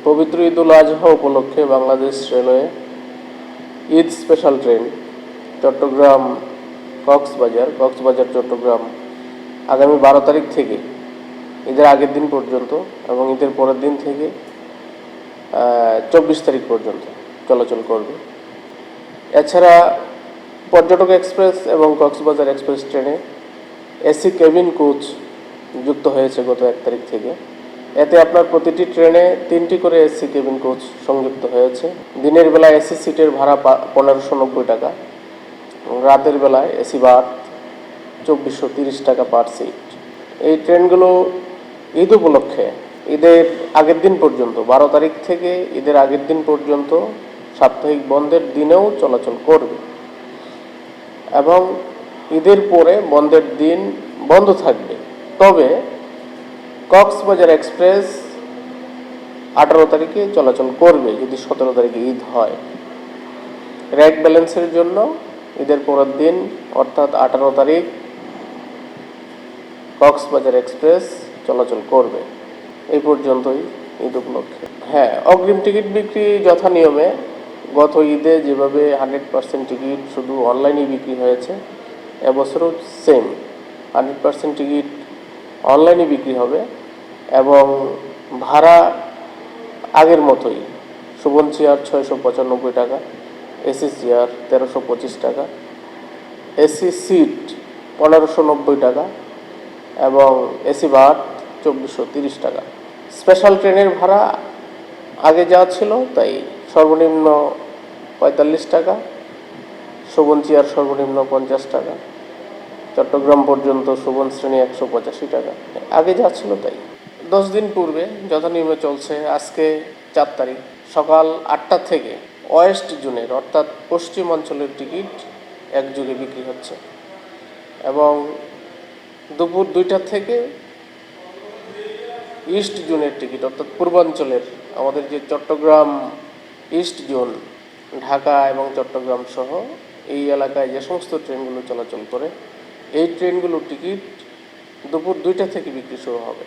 পবিত্র ঈদুল আজহা উপলক্ষে Bangladesh railway Eid special train Chittagong Cox's Bazar Chittagong আগামী 12 তারিখ থেকে ঈদের আগের দিন পর্যন্ত এবং ঈদের পরের দিন থেকে 24 তারিখ পর্যন্ত চলাচল করবে। এছাড়া পর্যটক এক্সপ্রেস এবং কক্সবাজার এক্সপ্রেস ট্রেনে এসি কেবিন কোচ যুক্ত হয়েছে গত 1 তারিখ থেকে। এতে আপনার প্রতিটি ট্রেনে 3টি করে এসি কেবিন কোচ সংযুক্ত হয়েছে। দিনের বেলায় এসি সিটের ভাড়া 1590 টাকা, রাতের বেলায় এসি বার্থ 2430 টাকা পার সিট। এই ট্রেনগুলো ঈদ উপলক্ষে ঈদের আগের দিন পর্যন্ত 12 তারিখ থেকে ঈদের আগের দিন পর্যন্ত সাপ্তাহিক বন্ধের দিনেও চলাচল করবে এবং ঈদের পরে বন্ধের দিন বন্ধ থাকবে। তবে কক্সবাজার এক্সপ্রেস 18 তারিখে চলাচল করবে যদি 17 তারিখে ঈদ হয়। র্যাক ব্যালেন্সের জন্য ঈদের পরের দিন অর্থাৎ 18 তারিখ কক্সবাজার এক্সপ্রেস চলাচল করবে। এই পর্যন্তই ঈদ উপলক্ষে। হ্যাঁ, অগ্রিম টিকিট বিক্রি যথা নিয়মে গত ঈদে যেভাবে 100% টিকিট শুধু অনলাইনেই বিক্রি হয়েছে, এবছরও সেম 100% টিকিট অনলাইনে বিক্রি হবে এবং ভাড়া আগের মতোই। সুবন চেয়ার 695 টাকা, এসি চেয়ার 1325 টাকা, এসি সিট 1590 টাকা এবং এসি বার্থ 2430 টাকা। স্পেশাল ট্রেনের ভাড়া আগে যা ছিল তাই, সর্বনিম্ন 45 টাকা, সুবন চেয়ার সর্বনিম্ন 50 টাকা, চট্টগ্রাম পর্যন্ত সুবন শ্রেণী 185 টাকা, আগে যা ছিল তাই। 10 দিন পূর্বে যথানিয়মে চলছে। আজকে 4 তারিখ সকাল 8টা থেকে ওয়েস্ট জোনের অর্থাৎ পশ্চিমাঞ্চলের টিকিট একযোগে বিক্রি হচ্ছে এবং দুপুর 2টা থেকে ইস্ট জোনের টিকিট অর্থাৎ পূর্বাঞ্চলের আমাদের যে চট্টগ্রাম ইস্ট জোন, ঢাকা এবং চট্টগ্রাম সহ এই এলাকায় যে সমস্ত ট্রেনগুলো চলাচল করে এই ট্রেনগুলোর টিকিট দুপুর 2টা থেকে বিক্রি শুরু হবে।